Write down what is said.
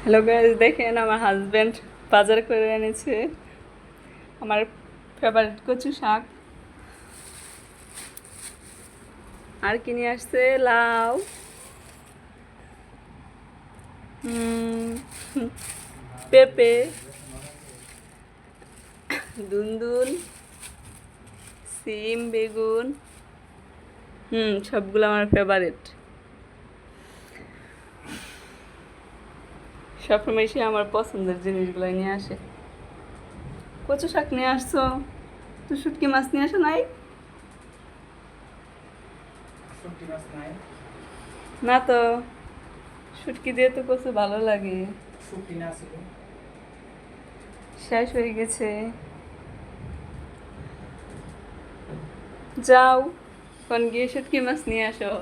Hello guys, দেখেন আমার husband বাজার করে এনেছে আমার ফেভারিট কচু শাক। আর কি নিয়ে আসছে? লাউ, পেঁপে, দুন্দুল, সিম, বেগুন। সবগুলো আমার ফেভারিট। সবসময় সে আমার পছন্দের জিনিসগুলো নিয়ে আসে। কচু শাক নিয়ে আসছো, তো শুটকি মাছ নিয়ে আসো নাই? না তো, শুটকি দিয়ে তো কচু ভালো লাগে। শেষ হয়ে গেছে। যাও, কোন গিয়ে শুটকি মাছ নিয়ে আসো।